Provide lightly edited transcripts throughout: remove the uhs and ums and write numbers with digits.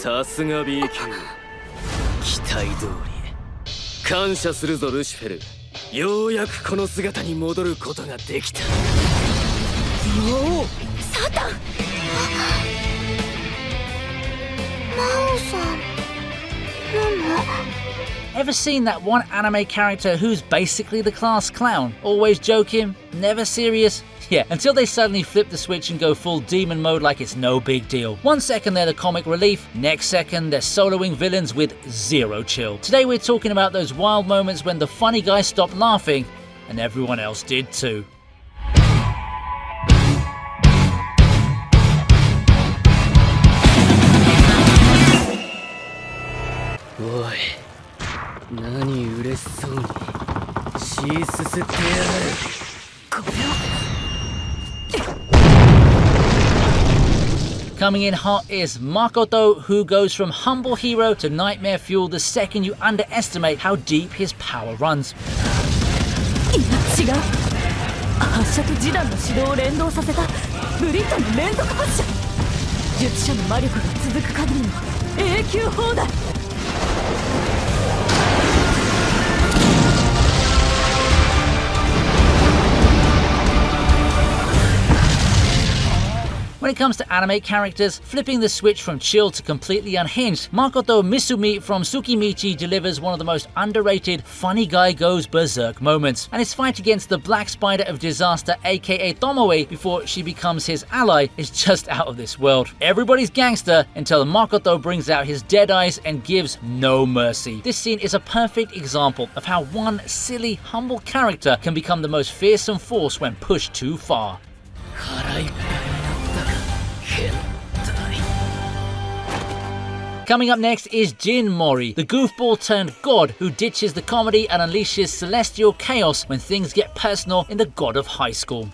さすが B 級。期待通り。感謝するぞルシフェル。ようやくこの姿に戻ることができた。よお、サタン。マオさん。ママ。 Ever seen that one anime character who's basically the class clown? Always joking, never serious? Yeah, until they suddenly flip the switch and go full demon mode like it's no big deal. One second they're the comic relief, next second they're soloing villains with zero chill. Today we're talking about those wild moments when the funny guy stopped laughing and everyone else did too. おい、何嬉しそうに血すすってやがる。これは。Coming in hot is Makoto, who goes from humble hero to nightmare fuel the second you underestimate how deep his power runs. いや違う。発射と示弾の指導を連動させたブリットの連続発射。術者の魔力が続く限りの永久砲だ。When it comes to anime characters, flipping the switch from chill to completely unhinged, Makoto Misumi from Tsukimichi delivers one of the most underrated funny guy goes berserk moments, and his fight against the Black Spider of Disaster aka Tomoe before she becomes his ally is just out of this world. Everybody's gangster until Makoto brings out his dead eyes and gives no mercy. This scene is a perfect example of how one silly, humble character can become the most fearsome force when pushed too far. Coming up next is Jin Mori, the goofball turned god who ditches the comedy and unleashes celestial chaos when things get personal in the god of high school.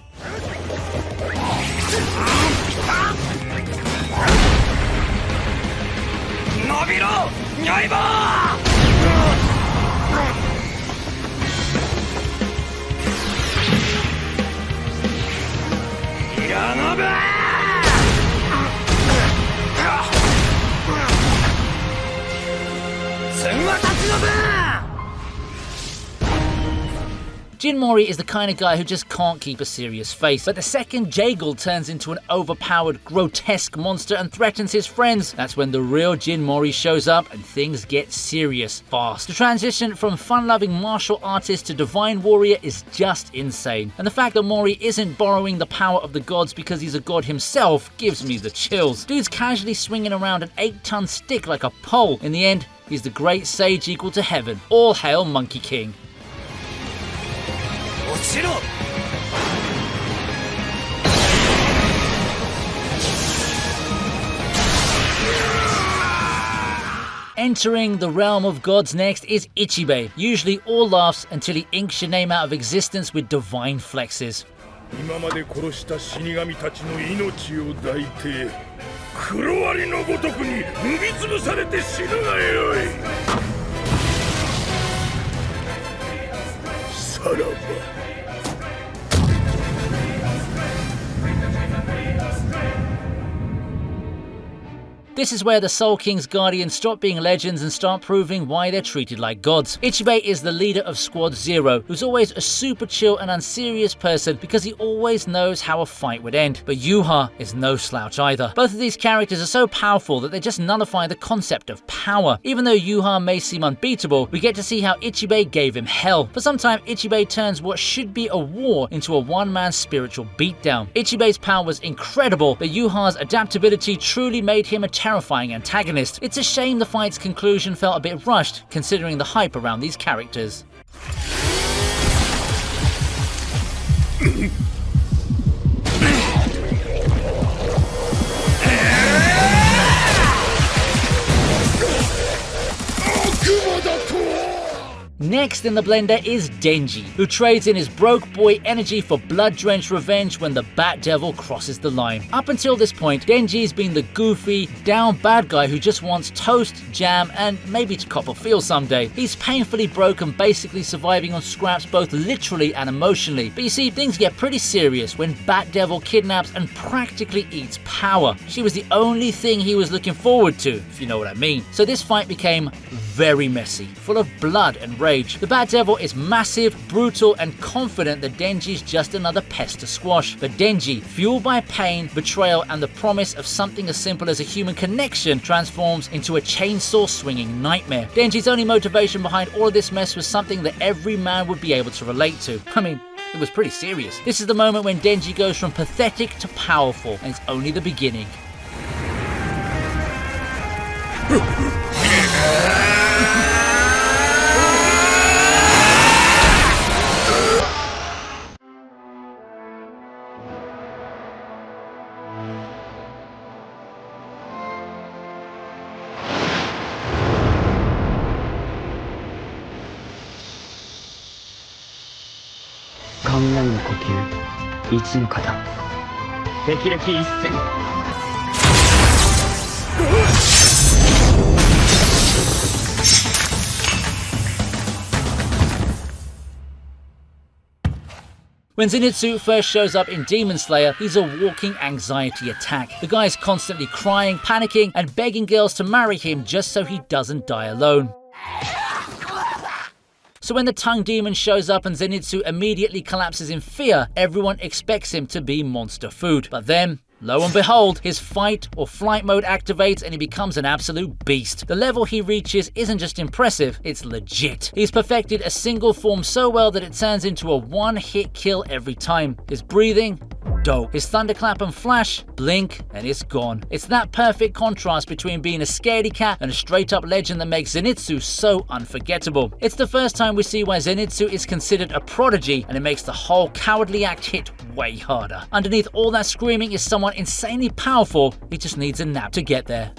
Jin Mori is the kind of guy who just can't keep a serious face, but the second Jagal turns into an overpowered, grotesque monster and threatens his friends, that's when the real Jin Mori shows up and things get serious fast. The transition from fun-loving martial artist to divine warrior is just insane, and the fact that Mori isn't borrowing the power of the gods because he's a god himself gives me the chills. Dude's casually swinging around an 8-ton stick like a pole. In the end, he's the great sage equal to heaven. All hail Monkey King. Entering the realm of gods next is Ichibei, usually all laughs until he inks your name out of existence with divine flexes. 今まで殺した死神たちの命を抱いて黒割りのごとくに踏みつぶされて死ぬがよい。さらば。This is where the Soul King's guardians stop being legends and start proving why they're treated like gods. Ichibei is the leader of Squad Zero, who's always a super chill and unserious person because he always knows how a fight would end. But Yuha is no slouch either. Both of these characters are so powerful that they just nullify the concept of power. Even though Yuha may seem unbeatable, we get to see how Ichibei gave him hell. For some time, Ichibei turns what should be a war into a one-man spiritual beatdown. Ichibei's power was incredible, but Yuha's adaptability truly made him a terrifying antagonist. It's a shame the fight's conclusion felt a bit rushed, considering the hype around these characters. Next in the blender is Denji, who trades in his broke boy energy for blood-drenched revenge when the Bat Devil crosses the line. Up until this point, Denji's been the goofy, down bad guy who just wants toast, jam, and maybe to cop a feel someday. He's painfully broken, basically surviving on scraps both literally and emotionally. But you see, things get pretty serious when Bat Devil kidnaps and practically eats power. She was the only thing he was looking forward to, if you know what I mean. So this fight became very messy, full of blood and rage. The Bat Devil is massive, brutal, and confident that Denji's just another pest to squash. But Denji, fueled by pain, betrayal, and the promise of something as simple as a human connection, transforms into a chainsaw-swinging nightmare. Denji's only motivation behind all of this mess was something that every man would be able to relate to. I mean, it was pretty serious. This is the moment when Denji goes from pathetic to powerful, and it's only the beginning. When Zenitsu first shows up in Demon Slayer, he's a walking anxiety attack. The guy's constantly crying, panicking, and begging girls to marry him just so he doesn't die alone. So when the tongue demon shows up and Zenitsu immediately collapses in fear, everyone expects him to be monster food. But then, lo and behold, his fight or flight mode activates and he becomes an absolute beast. The level he reaches isn't just impressive, it's legit. He's perfected a single form so well that it turns into a one-hit kill every time. His breathing, dope. His thunderclap and flash, blink, and it's gone. It's that perfect contrast between being a scaredy cat and a straight-up legend that makes Zenitsu so unforgettable. It's the first time we see why Zenitsu is considered a prodigy, and it makes the whole cowardly act hit way harder. Underneath all that screaming is someone insanely powerful. He just needs a nap to get there.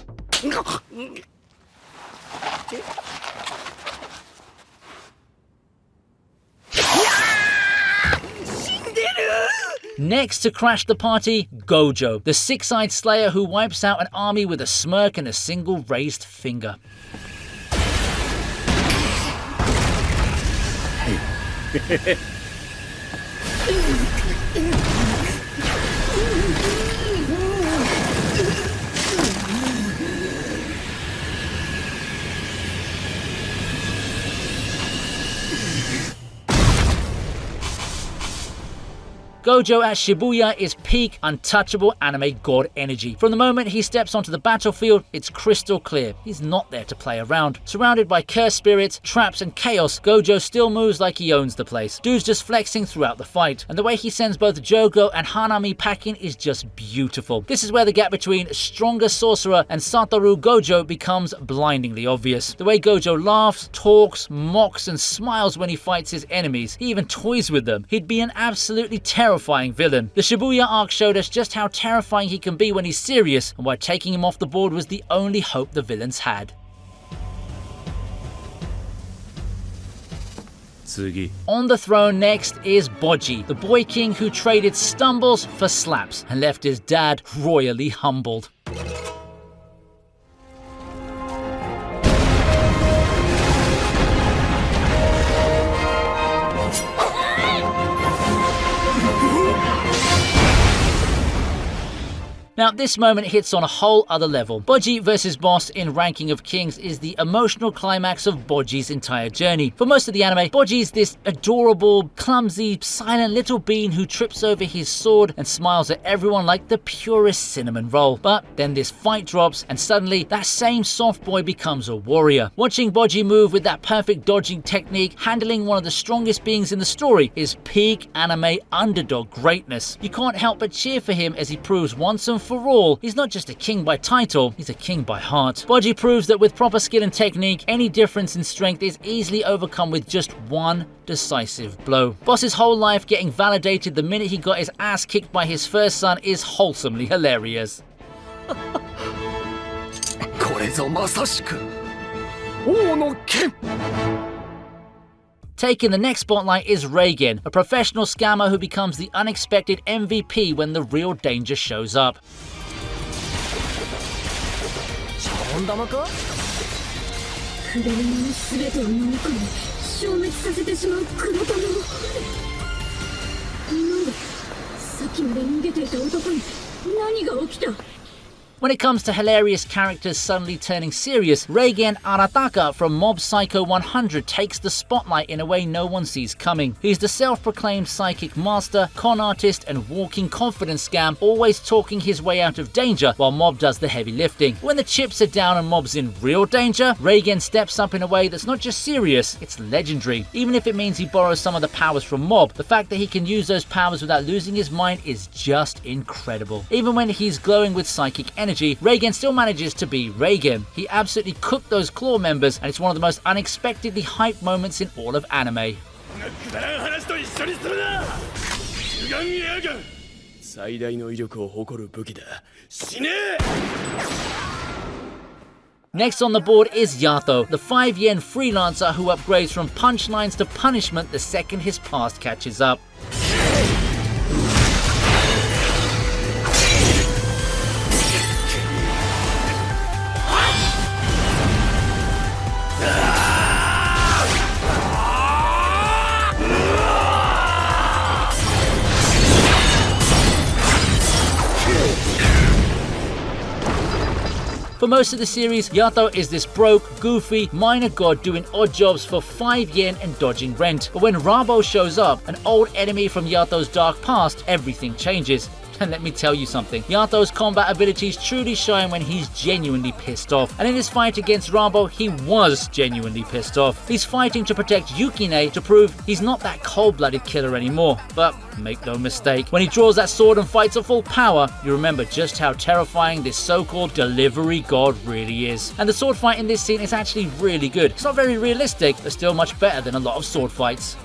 Next to crash the party, Gojo, the six-eyed slayer who wipes out an army with a smirk and a single raised finger. Gojo at Shibuya is peak untouchable anime god energy. From the moment he steps onto the battlefield, it's crystal clear. He's not there to play around. Surrounded by cursed spirits, traps, and chaos, Gojo still moves like he owns the place. Dude's just flexing throughout the fight. And the way he sends both Jogo and Hanami packing is just beautiful. This is where the gap between stronger sorcerer and Satoru Gojo becomes blindingly obvious. The way Gojo laughs, talks, mocks, and smiles when he fights his enemies. He even toys with them. He'd be an absolutely terrifying villain. The Shibuya arc showed us just how terrifying he can be when he's serious, and why taking him off the board was the only hope the villains had. On the throne next is Boji, the boy king who traded stumbles for slaps and left his dad royally humbled. Now, this moment hits on a whole other level. Boji versus Boss in Ranking of Kings is the emotional climax of Boji's entire journey. For most of the anime, Boji's this adorable, clumsy, silent little bean who trips over his sword and smiles at everyone like the purest cinnamon roll. But then this fight drops and suddenly that same soft boy becomes a warrior. Watching Boji move with that perfect dodging technique, handling one of the strongest beings in the story, is peak anime underdog greatness. You can't help but cheer for him as he proves once and for all, he's not just a king by title, he's a king by heart. Boji proves that with proper skill and technique, any difference in strength is easily overcome with just one decisive blow. Boss's whole life getting validated the minute he got his ass kicked by his first son is wholesomely hilarious. これぞまさしく王の剣 Taking the next spotlight is Reigen, a professional scammer who becomes the unexpected MVP when the real danger shows up. 紅玉か触れるもの全てを飲み込み消滅させてしまう黒玉のなんでさっきまで逃げていた男に何が起きた When it comes to hilarious characters suddenly turning serious, Reigen Arataka from Mob Psycho 100 takes the spotlight in a way no one sees coming. He's the self-proclaimed psychic master, con artist and walking confidence scam, always talking his way out of danger while Mob does the heavy lifting. When the chips are down and Mob's in real danger, Reigen steps up in a way that's not just serious, it's legendary. Even if it means he borrows some of the powers from Mob, the fact that he can use those powers without losing his mind is just incredible. Even when he's glowing with psychic energy, Reigen still manages to be Reigen. He absolutely cooked those claw members, and it's one of the most unexpectedly hyped moments in all of anime. 最大の威力を誇る武器だ。死ね！ Next on the board is Yato, the 5-yen freelancer who upgrades from punchlines to punishment the second his past catches up. For most of the series, Yato is this broke, goofy, minor god doing odd jobs for 5 yen and dodging rent. But when Rabo shows up, an old enemy from Yato's dark past, everything changes. And let me tell you something, Yato's combat abilities truly shine when he's genuinely pissed off. And in his fight against Rabo, he was genuinely pissed off. He's fighting to protect Yukine to prove he's not that cold-blooded killer anymore. But make no mistake, when he draws that sword and fights at full power, you remember just how terrifying this so-called delivery god really is. And the sword fight in this scene is actually really good. It's not very realistic, but still much better than a lot of sword fights.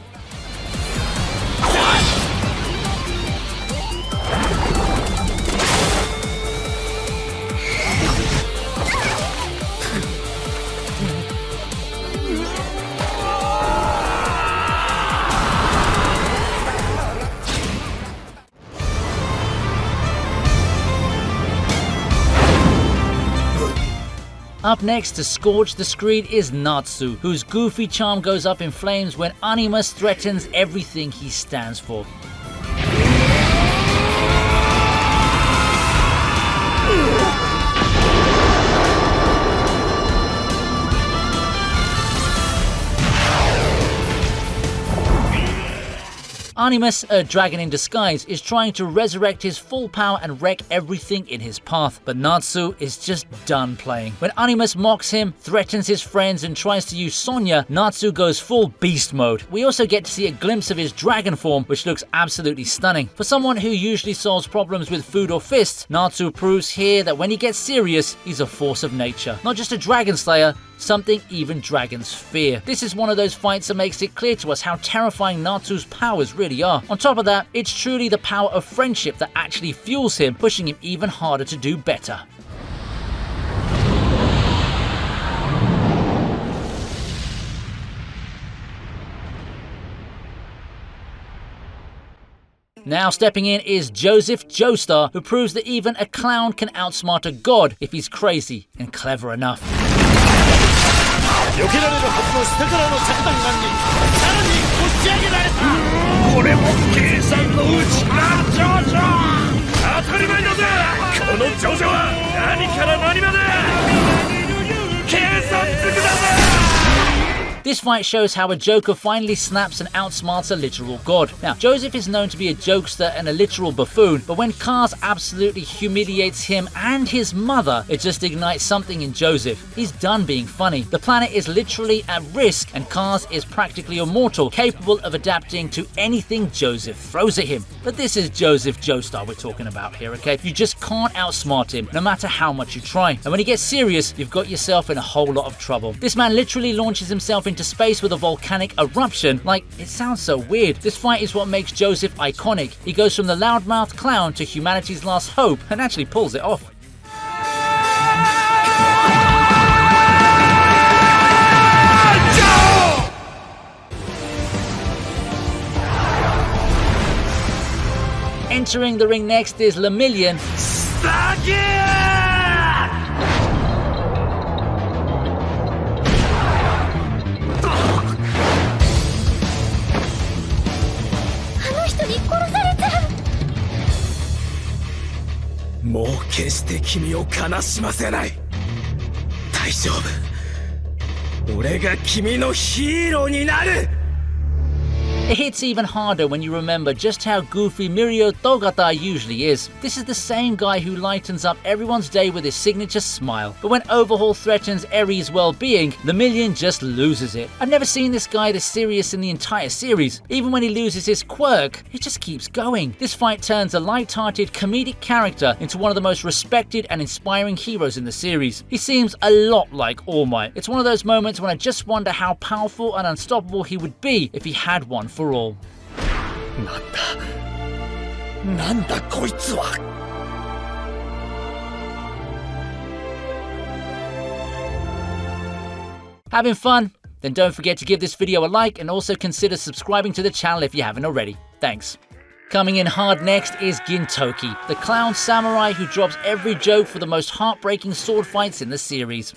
Up next to scorch the screen is Natsu, whose goofy charm goes up in flames when Animus threatens everything he stands for. Animus, a dragon in disguise, is trying to resurrect his full power and wreck everything in his path, but Natsu is just done playing. When Animus mocks him, threatens his friends and tries to use Sonya, Natsu goes full beast mode. We also get to see a glimpse of his dragon form, which looks absolutely stunning. For someone who usually solves problems with food or fists, Natsu proves here that when he gets serious, he's a force of nature. Not just a dragon slayer, something even dragons fear. This is one of those fights that makes it clear to us how terrifying Natsu's powers really are. On top of that, it's truly the power of friendship that actually fuels him, pushing him even harder to do better. Now stepping in is Joseph Joestar, who proves that even a clown can outsmart a god if he's crazy and clever enough. 避けられるはずの下からの着弾丸にさらに押し上げられた。これも計算のうちなジョジョ。当たり前だぜ。このジョジョは何から何まで計算づくだぜ。 This fight shows how a Joker finally snaps and outsmarts a literal god. Now, Joseph is known to be a jokester and a literal buffoon, but when Kaz absolutely humiliates him and his mother, it just ignites something in Joseph. He's done being funny. The planet is literally at risk, and Kaz is practically immortal, capable of adapting to anything Joseph throws at him. But this is Joseph Joestar we're talking about here, okay? You just can't outsmart him, no matter how much you try. And when he gets serious, you've got yourself in a whole lot of trouble. This man literally launches himself into space with a volcanic eruption. Like, it sounds so weird. This fight is what makes Joseph iconic. He goes from the loudmouth clown to humanity's last hope and actually pulls it off. Entering the ring next is Lemillion. It hits even harder when you remember just how goofy Mirio Togata usually is. This is the same guy who lightens up everyone's day with his signature smile. But when Overhaul threatens Eri's well-being, Lemillion just loses it. I've never seen this guy this serious in the entire series. Even when he loses his quirk, it just keeps going. This fight turns a light-hearted comedic character into one of the most respected and inspiring heroes in the series. He seems a lot like All Might. It's one of those moments when I just wonder how powerful and unstoppable he would be if he had one for all. Having fun? Then don't forget to give this video a like and also consider subscribing to the channel if you haven't already. Thanks. Coming in hard next is Gintoki, the clown samurai who drops every joke for the most heartbreaking sword fights in the series.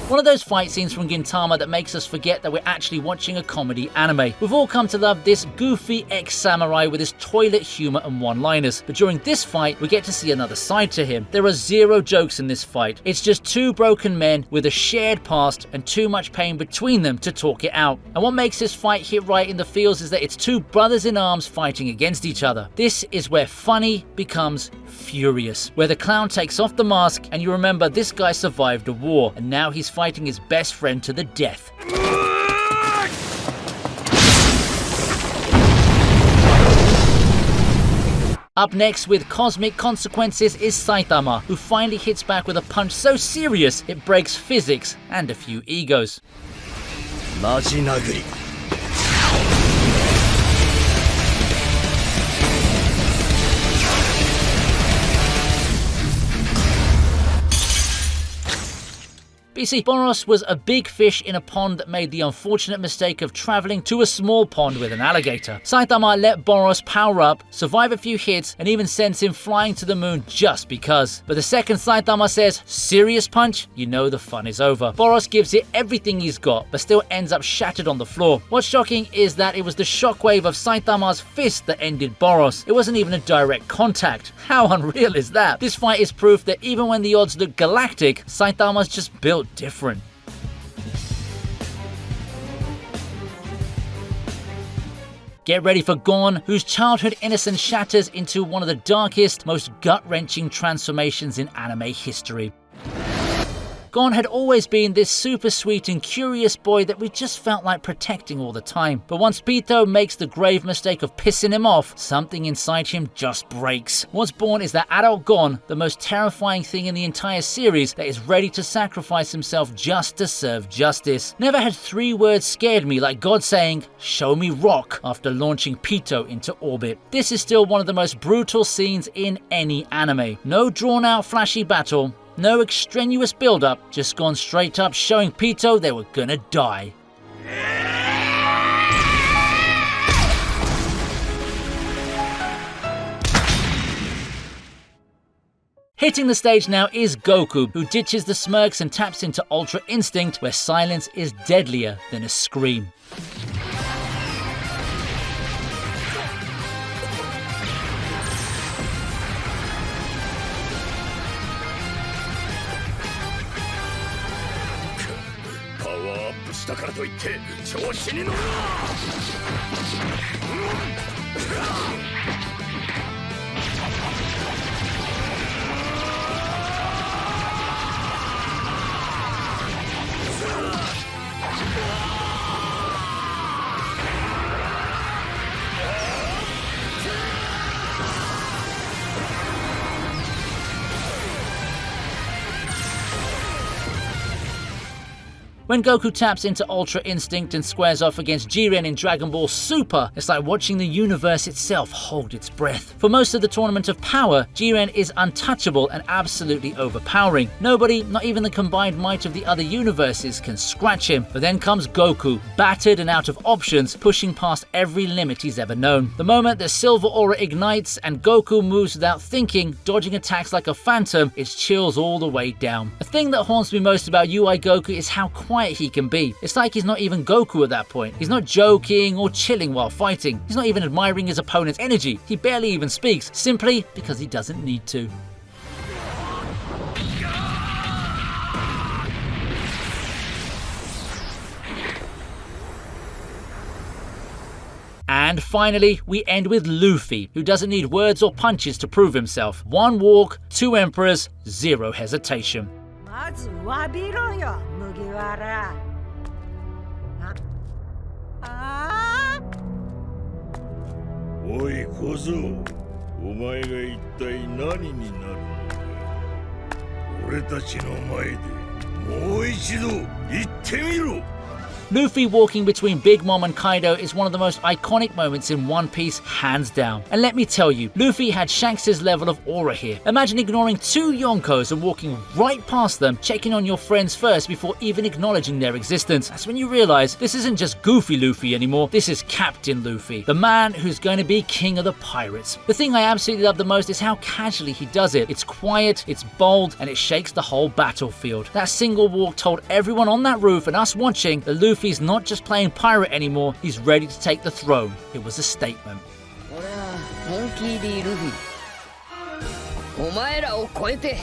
One of those fight scenes from Gintama that makes us forget that we're actually watching a comedy anime. We've all come to love this goofy ex-samurai with his toilet humor and one-liners, but during this fight we get to see another side to him. There are zero jokes in this fight. It's just two broken men with a shared past and too much pain between them to talk it out. And what makes this fight hit right in the feels is that it's two brothers in arms fighting against each other. This is where funny becomes furious, where the clown takes off the mask and you remember this guy survived a war and now he's fighting his best friend to the death. Up next with cosmic consequences is Saitama, who finally hits back with a punch so serious it breaks physics and a few egos. But you see, Boros was a big fish in a pond that made the unfortunate mistake of traveling to a small pond with an alligator. Saitama let Boros power up, survive a few hits, and even sends him flying to the moon just because. But the second Saitama says, "Serious punch?" you know the fun is over. Boros gives it everything he's got, but still ends up shattered on the floor. What's shocking is that it was the shockwave of Saitama's fist that ended Boros. It wasn't even a direct contact. How unreal is that? This fight is proof that even when the odds look galactic, Saitama's just built different. Get ready for Gon, whose childhood innocence shatters into one of the darkest, most gut-wrenching transformations in anime history. Gon had always been this super sweet and curious boy that we just felt like protecting all the time. But once Pito makes the grave mistake of pissing him off, something inside him just breaks. What's born is that adult Gon, the most terrifying thing in the entire series, that is ready to sacrifice himself just to serve justice. Never had 3 words scared me like God saying, "Show me rock," after launching Pito into orbit. This is still one of the most brutal scenes in any anime. No drawn out flashy battle. No extraneous build-up, just gone straight up showing Pito they were gonna die. Hitting the stage now is Goku, who ditches the smirks and taps into Ultra Instinct, where silence is deadlier than a scream. When Goku taps into Ultra Instinct and squares off against Jiren in Dragon Ball Super, it's like watching the universe itself hold its breath. For most of the Tournament of Power, Jiren is untouchable and absolutely overpowering. Nobody, not even the combined might of the other universes, can scratch him. But then comes Goku, battered and out of options, pushing past every limit he's ever known. The moment the Silver Aura ignites and Goku moves without thinking, dodging attacks like a phantom, it's chills all the way down. The thing that haunts me most about UI Goku is how quiet he can be. It's like he's not even Goku at that point. He's not joking or chilling while fighting. He's not even admiring his opponent's energy. He barely even speaks, simply because he doesn't need to. And finally, we end with Luffy, who doesn't need words or punches to prove himself. One walk, two emperors, zero hesitation. まず詫びろよ麦わらあおい小僧、お前が一体何になるのか。俺たちの前でもう一度言ってみろ。 Luffy walking between Big Mom and Kaido is one of the most iconic moments in One Piece, hands down. And let me tell you, Luffy had Shanks' level of aura here. Imagine ignoring two Yonkos and walking right past them, checking on your friends first before even acknowledging their existence. That's when you realize this isn't just Goofy Luffy anymore, this is Captain Luffy, the man who's going to be king of the pirates. The thing I absolutely love the most is how casually he does it. It's quiet, it's bold, and it shakes the whole battlefield. That single walk told everyone on that roof and us watching that Luffy's not just playing pirate anymore, he's ready to take the throne. It was a statement. 俺はモンキー・D・ルフィお前らを超えて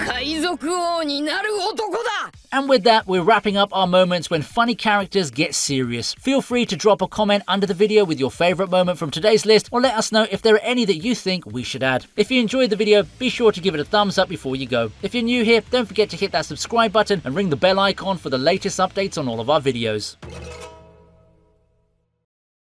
海賊王になる男だ And with that, we're wrapping up our moments when funny characters get serious. Feel free to drop a comment under the video with your favourite moment from today's list, or let us know if there are any that you think we should add. If you enjoyed the video, be sure to give it a thumbs up before you go. If you're new here, don't forget to hit that subscribe button and ring the bell icon for the latest updates on all of our videos.